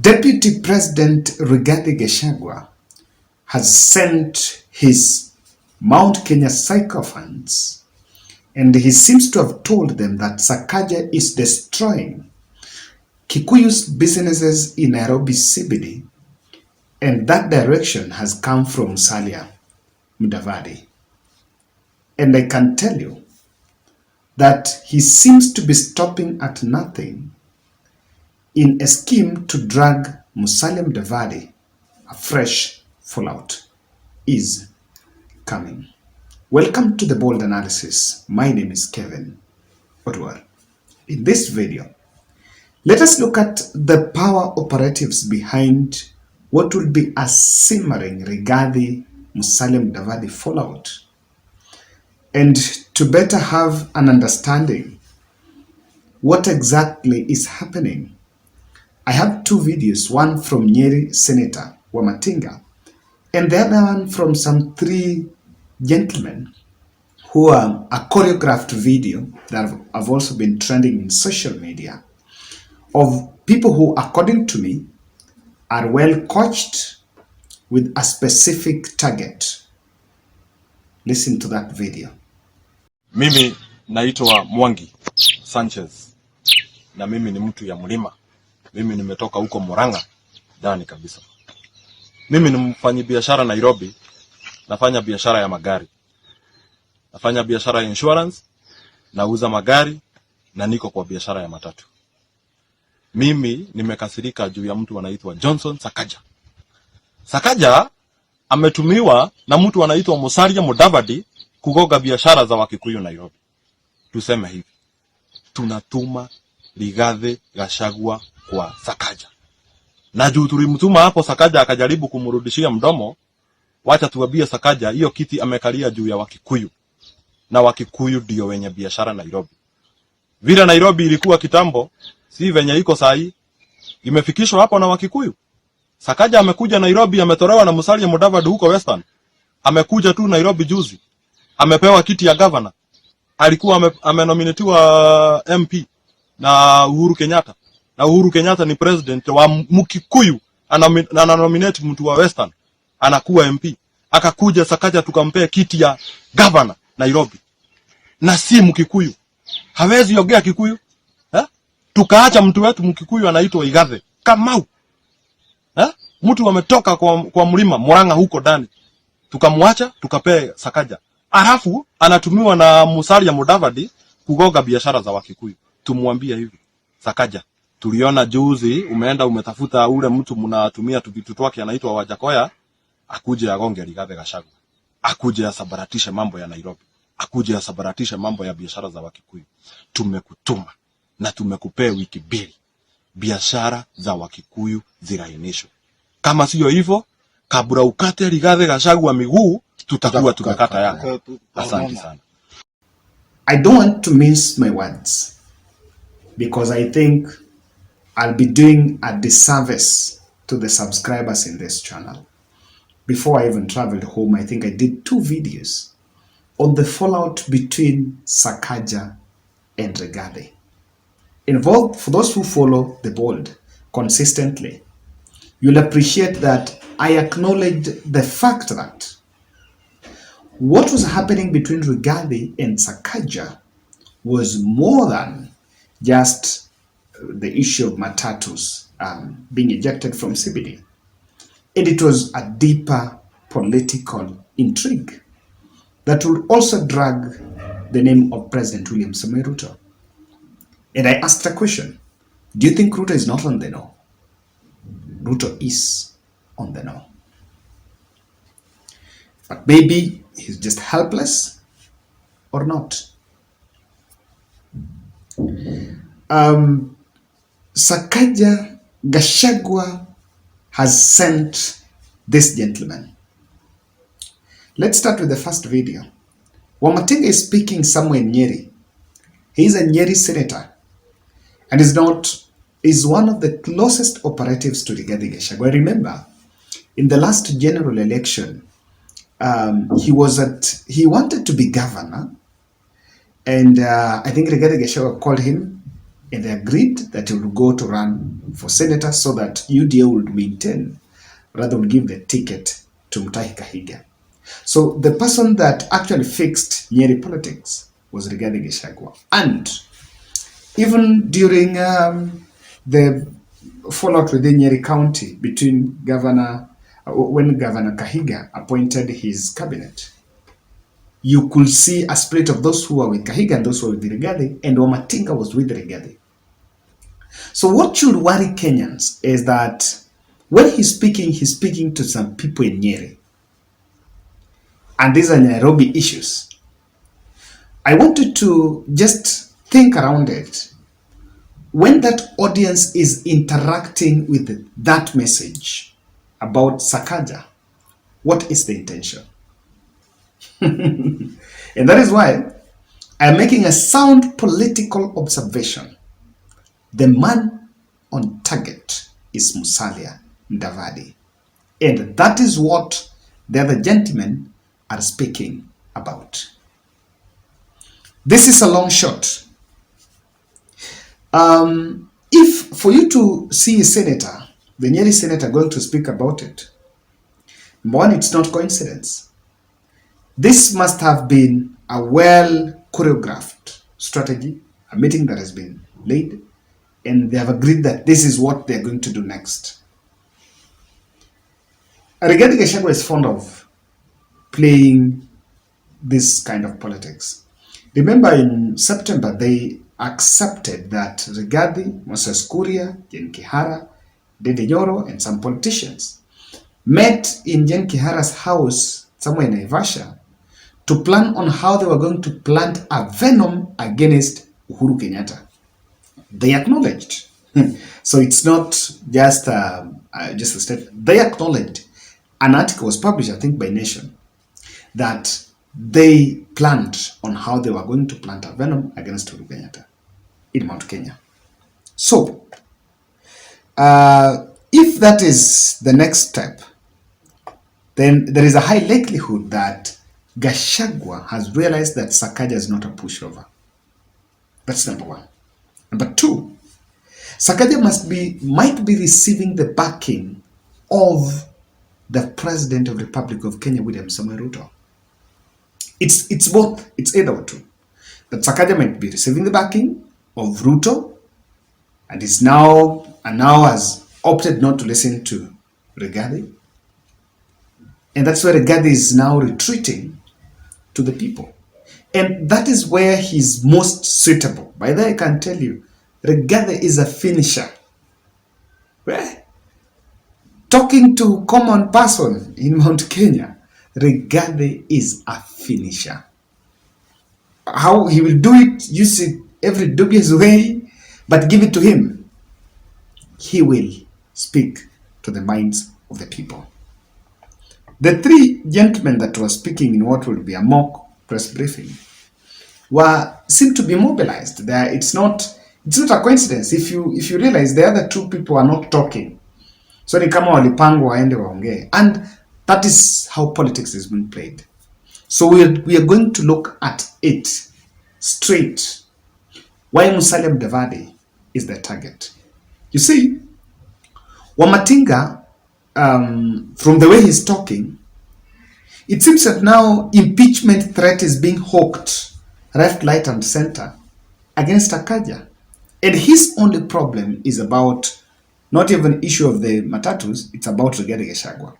Deputy President Rigathi has sent his Mount Kenya sycophants, and he seems to have told them that Sakaja is destroying Kikuyu's businesses in Nairobi CBD, and that direction has come from Musalia Mudavadi. And I can tell you that he seems to be stopping at nothing in a scheme to drag Musalia Mudavadi. A fresh fallout is coming. Welcome to the Bold Analysis. My name is Kevin Oduor. In this video, let us look at the power operatives behind what will be a simmering Rigathi Musalia Mudavadi fallout. And to better have an understanding what exactly is happening, I have two videos, one from Nyeri Senator Wamatinga and the other one from some three gentlemen who are a choreographed video that have also been trending in social media of people who, according to me, are well coached with a specific target. Listen to that video. Mimi naitwa Mwangi Sanchez na mimi ni mtu ya mlima. Mimi nimetoka huko Murang'a ndani kabisa. Mimi ni mfanyabiashara Nairobi, nafanya biashara ya magari. Nafanya biashara ya insurance, nauza magari na niko kwa biashara ya matatu. Mimi nimekasirika juu ya mtu anaitwa Johnson Sakaja. Sakaja ametumiwa na mtu anaitwa Musalia Mudavadi kugoga biashara za Wakikuyu Nairobi. Tuseme hivi, tunatuma Rigathi Gachagua kwa Sakaja. Na juu tulimtuma hapo Sakaja akajaribu kumrudishia mdomo, wacha tuambie Sakaja hiyo kiti amekalia juu ya Wakikuyu. Na Wakikuyu ndio wenye biashara Nairobi. Vile Nairobi ilikuwa kitambo, si venye iko saa hii. Imefikishwa hapo na Wakikuyu. Sakaja amekuja Nairobi, ametolewa na Musalia Mudavadi huko Western. Amekuja tu Nairobi juzi. Amepewa kiti ya governor. Alikuwa amenominatiwa MP na Uhuru Kenyatta. Na Uhuru Kenyatta ni president wa Mkikuyu, ananominate mtu wa Western, anakuwa MP. Akakuja Sakaja tukampea kiti ya governor Nairobi. Na si Mkikuyu. Hawezi ongea Kikuyu. Tukaacha mtu wetu Mkikuyu anaitwa Rigathi Kamau. Mtu ametoka kwa mlima Murang'a huko ndani. Tukamwacha tukapea Sakaja. Alafu anatumiwa na Musalia Mudavadi kugoga biashara za Wakikuyu. Tumwambie hivi, Sakaja, tuliona juzi umeenda umetafuta ule mtu mnatumia vitu twake anaitwa Wajakoya, akuje agonge Rigathi Gachagua. Akuje asabaratishe mambo ya Nairobi. Akuje asabaratishe mambo ya biashara za Wakikuyu. Tumekutuma na tumekupea wiki 2. Biashara za Wakikuyu zirainishwe. Kama sio hivyo, kabla ukate Rigathi Gachagua miguu, tutakuwa tumekata yako. Asante sana. I don't want to mince my words because I think I'll be doing a disservice to the subscribers in this channel. Before I even traveled home, I think I did 2 videos on the fallout between Sakaja and Rigathi. Involved, for those who follow The Bold consistently, you'll appreciate that I acknowledged the fact that what was happening between Rigathi and Sakaja was more than just the issue of Matatus being ejected from CBD. And it was a deeper political intrigue that would also drag the name of President William Ruto. And I asked a question, do you think Ruto is not on the know? Ruto is on the know. But maybe he's just helpless or not. Sakaja Gachagua has sent this gentleman. Let's start with the first video. Wamatinga is speaking somewhere in Nyeri. He is a Nyeri senator and is one of the closest operatives to Rigathi Gachagua. Remember, in the last general election, he wanted to be governor, and I think Rigathi Gachagua called him And they agreed that he would go to run for senator so that UDA would maintain, rather would give the ticket to Mutahi Kahiga. So the person that actually fixed Nyeri politics was Rigathi Gachagua. And even during the fallout within Nyeri County between when Governor Kahiga appointed his cabinet, you could see a split of those who were with Kahiga and those who were with Rigathi, and Wamatinga was with Rigathi. So what should worry Kenyans is that when he's speaking to some people in Nyeri, and these are Nairobi issues. I wanted to just think around it. When that audience is interacting with that message about Sakaja, what is the intention? And that is why I'm making a sound political observation. The man on target is Musalia Mudavadi. And that is what the other gentlemen are speaking about. This is a long shot. If for you to see a senator, the Nyeri senator, going to speak about it, one, it's not coincidence. This must have been a well choreographed strategy, a meeting that has been laid, and they have agreed that this is what they're going to do next. Rigathi Gachagua is fond of playing this kind of politics. Remember in September, they accepted that Rigathi, Moses Kuria, Jen Kihara, Dede Nyoro, and some politicians met in Jen Kihara's house somewhere in Naivasha to plan on how they were going to plant a venom against Uhuru Kenyatta. They acknowledged. So it's not just a statement. They acknowledged. An article was published, I think, by Nation, that they planned on how they were going to plant a venom against Uhuru Kenyatta in Mount Kenya. So, if that is the next step, then there is a high likelihood that Gachagua has realized that Sakaja is not a pushover. That's number one. Number two, Sakaja might be receiving the backing of the President of the Republic of Kenya, William Samoei Ruto. It's both. It's either or two. That Sakaja might be receiving the backing of Ruto, and now has opted not to listen to Rigathi, and that's where Rigathi is now retreating to the people. And that is where he's most suitable. By that I can tell you, Rigathi is a finisher. Where? Talking to common person in Mount Kenya, Rigathi is a finisher. How he will do it, use it every dubious way, but give it to him. He will speak to the minds of the people. The three gentlemen that were speaking in what will be a mock press briefing seem to be mobilized. It's not a coincidence. If you realize the other two people are not talking, so ni kama walipangwa waende waongee, and that is how politics is being played. So we are going to look at it straight. Why Musalia Mudavadi is the target. You see, Wamatinga, from the way he's talking, it seems that now impeachment threat is being hawked left, right, and center against Sakaja. And his only problem is about not even issue of the Matatus, it's about Rigathi Gachagua.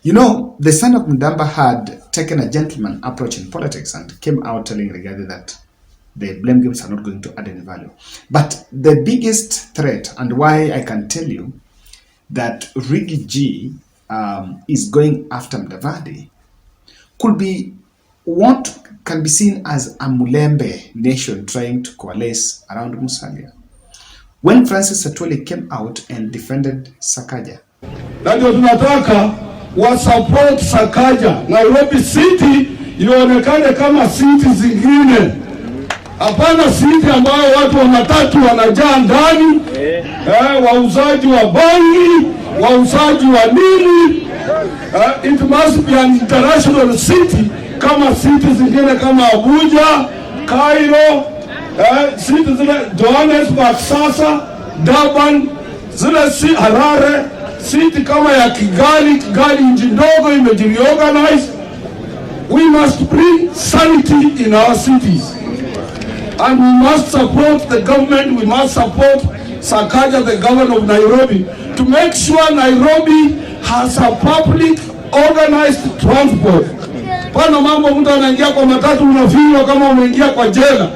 You know, the son of Mudamba had taken a gentleman approach in politics and came out telling Rigathi that the blame games are not going to add any value. But the biggest threat, and why I can tell you that Rigi G is going after Mudavadi, could be what can be seen as a Mulembe nation trying to coalesce around Musalia. When Francis Atwoli came out and defended Sakaja. Na ndio tunataka wa support Sakaja. Nairobi City ionekane kama city zingine. Hapana city ambayo watu wa matatu wanajaa ndani, wauzaji wa bangi, wauzaji wa nini. It must be an international city kama city zingine kama Abuja, Cairo, City zile Johannesburg, sasa Durban, zile Harare, city kama ya Kigali nchi ndogo imejiorganize. We must bring sanity in our cities, and we must support the government. We must support Sakaja, the governor of Nairobi, to make sure Nairobi has a public organized transport. Pana mambo mtu anaingia kwa matatu unafiwa kama umeingia kwa jela.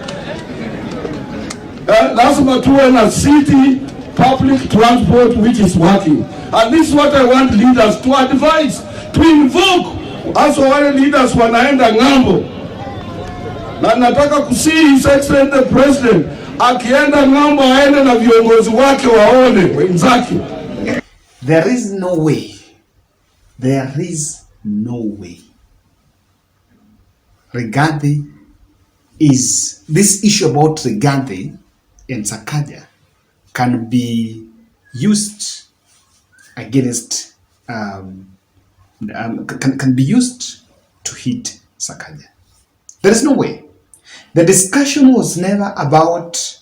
Lazima tuwe na city public transport which is working. And this is what I want leaders to advise, to invoke. Hasa wale leaders wanaenda ng'ambo. Na nataka kusi His Excellency the President akienda ng'ambo aende na viongozi wake waone wenzake. There is no way. There is no way. Rigathi is, this issue about Rigathi and Sakaja can be used against, can be used to hit Sakaja. There is no way. The discussion was never about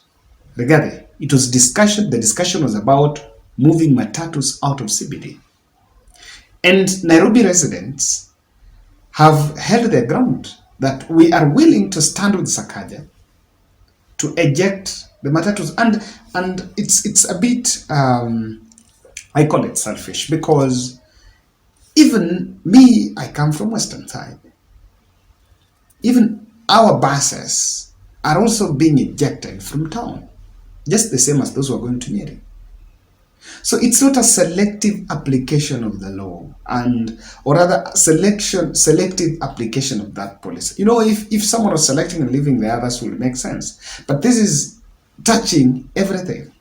Rigathi. It was the discussion was about moving Matatus out of CBD. And Nairobi residents have held their ground that we are willing to stand with Sakaja to eject the Matatus. And it's a bit, I call it selfish, because even me, I come from Western side. Even our buses are also being ejected from town, just the same as those who are going to Nyeri. So it's not a selective application of the law, or rather selective application of that policy. You know, if someone was selecting and leaving the others would make sense. But this is touching everything.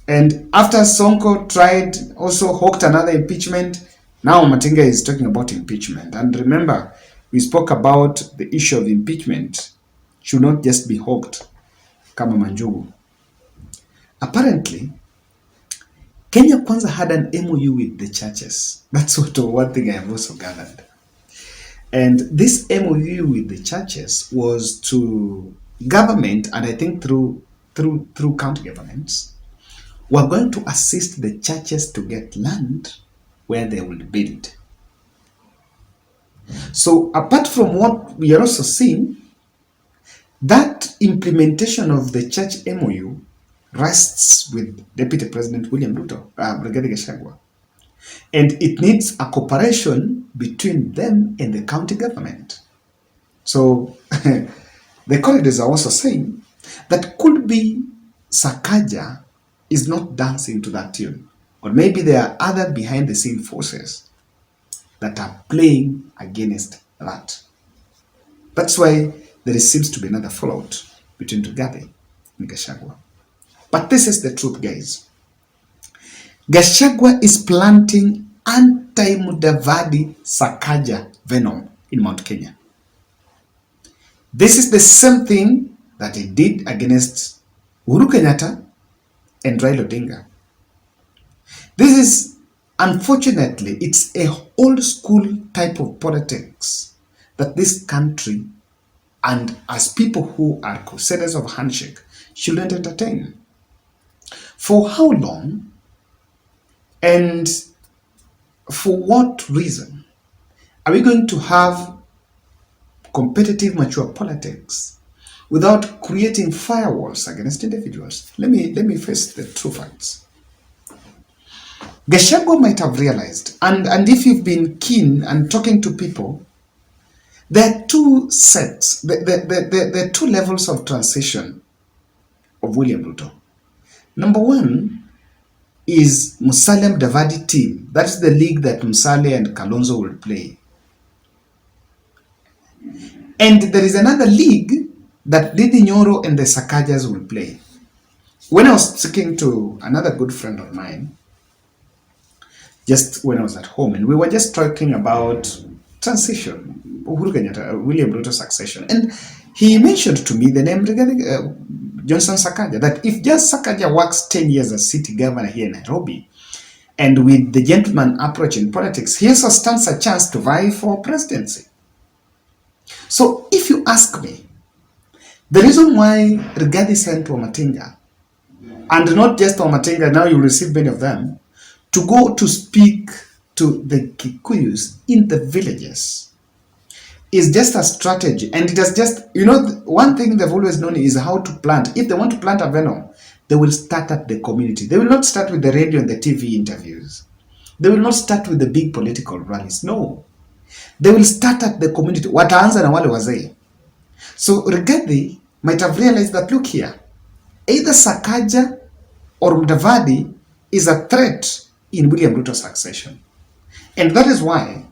And after Sonko tried, also hawked another impeachment, now Matinga is talking about impeachment. And remember, we spoke about the issue of impeachment should not just be hawked, kama Manjugu. Apparently, Kenya Kwanza had an MOU with the churches. That's one thing I have also gathered. And this MOU with the churches was to government, and I think through county governments, were going to assist the churches to get land where they will build. So apart from what we are also seeing, that implementation of the church MOU rests with Deputy President William Ruto, Rigathi Gachagua. And it needs a cooperation between them and the county government. So the corridors are also saying that could be Sakaja is not dancing to that tune. Or maybe there are other behind the scene forces that are playing against that. That's why there seems to be another fallout between Rigathi and Gachagua. But this is the truth, guys. Gachagua is planting anti-Mudavadi Sakaja Venom in Mount Kenya. This is the same thing that he did against Uhuru Kenyatta and Raila Odinga. This is, unfortunately, it's a old school type of politics that this country, and as people who are crusaders of handshake, shouldn't entertain. For how long and for what reason are we going to have competitive, mature politics without creating firewalls against individuals? Let me face the true facts. Gachagua might have realized, and if you've been keen and talking to people, there are two sets, there are two levels of transition of William Ruto. Number one is Musalia Mudavadi team. That's the league that Musalia and Kalonzo will play. And there is another league that Ndindi Nyoro and the Sakajas will play. When I was speaking to another good friend of mine, just when I was at home, and we were just talking about transition, Uhuru Kenyatta, William Ruto succession, and he mentioned to me the name Johnson Sakaja, that if just Sakaja works 10 years as city governor here in Nairobi, and with the gentleman approach in politics, he also stands a chance to vie for presidency. So if you ask me, The reason why Rigathi sent Wamatinga, and not just Wamatinga, now you receive many of them, to go to speak to the Kikuyus in the villages is just a strategy. And it has just, one thing they've always known is how to plant. If they want to plant a venom, they will start at the community. They will not start with the radio and the TV interviews. They will not start with the big political rallies. No. They will start at the community. Wataanza na wale wazee. So Rigathi might have realized that, look here, either Sakaja or Mudavadi is a threat in William Ruto's succession. And that is why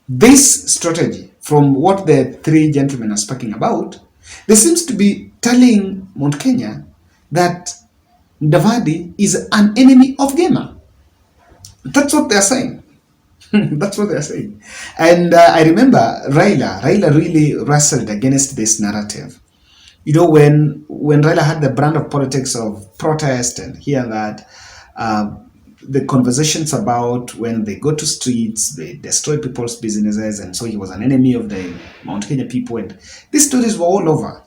this strategy, from what the three gentlemen are speaking about, they seems to be telling Mount Kenya that Mudavadi is an enemy of Gema. That's what they're saying. That's what they're saying. And I remember Raila really wrestled against this narrative. When Raila had the brand of politics of protest and here and that, the conversations about when they go to streets, they destroy people's businesses, and so he was an enemy of the Mount Kenya people, and these stories were all over.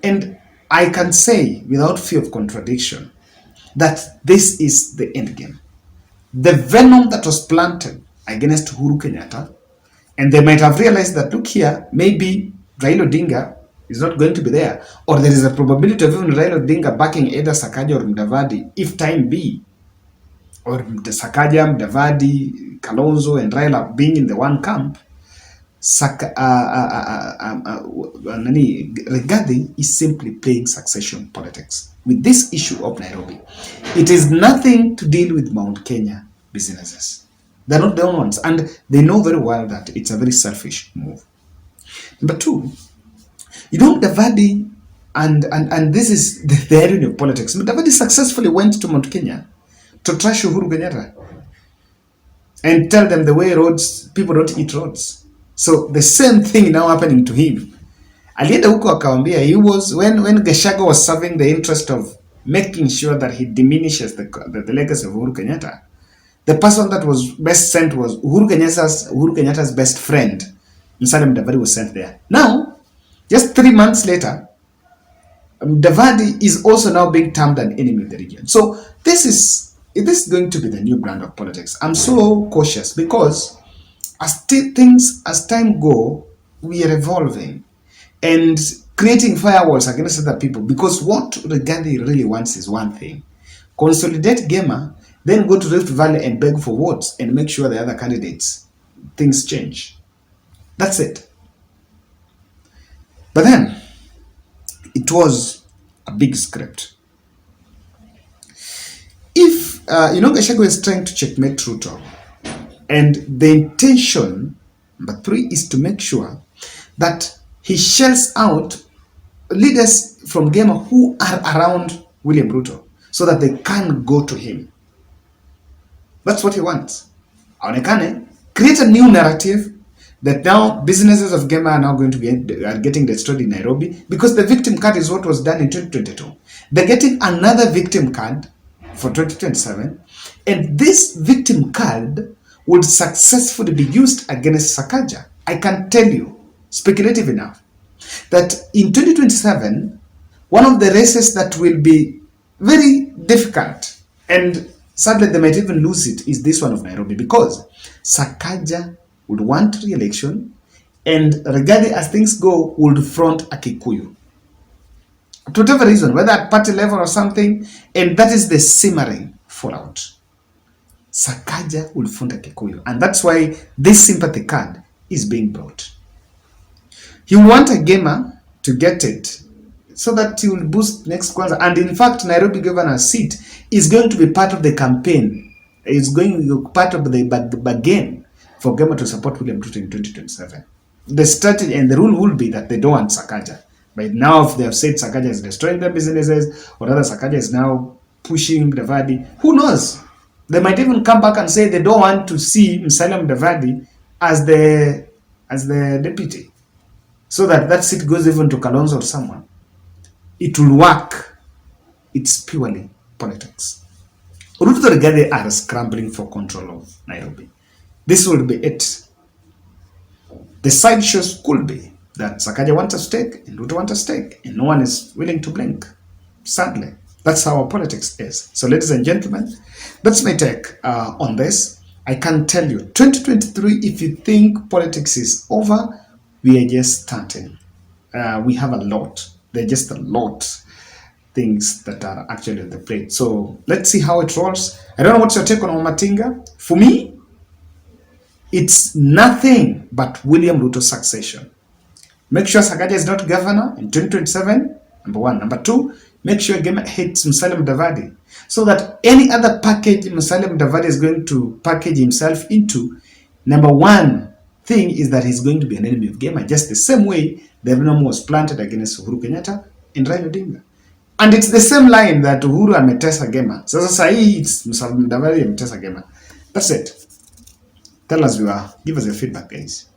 And I can say, without fear of contradiction, that this is the end game. The venom that was planted against Uhuru Kenyatta, and they might have realized that, look here, maybe Raila Odinga is not going to be there, or there is a probability of even Raila Odinga backing either Sakaja or Mudavadi if time be, or the Sakaja, Mudavadi, Kalonzo, and Raila being in the one camp. Rigathi is simply playing succession politics with this issue of Nairobi. It is nothing to deal with Mount Kenya businesses. They're not the only ones, and they know very well that it's a very selfish move. Number two, Mudavadi, and this is the irony of politics. Mudavadi successfully went to Mount Kenya to trash Uhuru Kenyatta and tell them the way people don't eat roads. So the same thing now happening to him. Alienda huko akawambia, he was when Gachagua was serving the interest of making sure that he diminishes the legacy of Uhuru Kenyatta. The person that was best sent was Uhuru Kenyatta's best friend, Musalia Mudavadi, was sent there. Now, just 3 months later, Mudavadi is also now being termed an enemy of the region. So this is going to be the new brand of politics. I'm so cautious because as time go, we are evolving and creating firewalls against other people, because what Rigathi really wants is one thing: consolidate Gema, then go to Rift Valley and beg for votes and make sure the other candidates, things change. That's it. But then, it was a big script. If, Gachagua is trying to checkmate Ruto, and the intention, number 3, is to make sure that he shells out leaders from Gema who are around William Ruto so that they can go to him. That's what he wants. Aonekane, create a new narrative that now businesses of Gema are now going to are getting destroyed in Nairobi, because the victim card is what was done in 2022. They're getting another victim card for 2027, and this victim card would successfully be used against Sakaja. I can tell you, speculative enough, that in 2027, one of the races that will be very difficult, and sadly they might even lose it, is this one of Nairobi, because Sakaja would want re-election, and Rigathi, as things go, would front a Kikuyu. To whatever reason, whether at party level or something, and that is the simmering fallout. Sakaja will front a Kikuyu, and that's why this sympathy card is being brought. He will want a Gema to get it, so that he will boost next Kwanzaa. And in fact, Nairobi governor's seat is going to be part of the campaign. It's going to be part of the bargain for Gema to support William Ruto in 2027. The strategy and the rule will be that they don't want Sakaja. But now, if they have said Sakaja is destroying their businesses, or rather Sakaja is now pushing Mudavadi, who knows? They might even come back and say they don't want to see Musalia Mudavadi as the deputy, so that seat goes even to Kalonzo or someone. It will work. It's purely politics. Ruto and Rigathi are scrambling for control of Nairobi. This will be it. The side shows could be that Sakaja wants a stake and Ruto wants a stake, and no one is willing to blink. Sadly, that's how our politics is. So, ladies and gentlemen, that's my take on this. I can tell you, 2023, if you think politics is over, we are just starting. We have a lot. There are just a lot things that are actually on the plate. So let's see how it rolls. I don't know what's your take on Omatinga. For me, it's nothing but William Ruto's succession. Make sure Sakaja is not governor in 2027, number one. Number two, make sure Gema hits Musalia Mudavadi, so that any other package Musalia Mudavadi is going to package himself into, number one thing is that he's going to be an enemy of Gema, just the same way the Venom was planted against Uhuru Kenyatta in Raila Odinga. And it's the same line that Uhuru ametesa Gema. Sasa sahi it's Musalia Mudavadi ametesa Gema. That's it. Tell us, viewer. Give us your feedback, guys.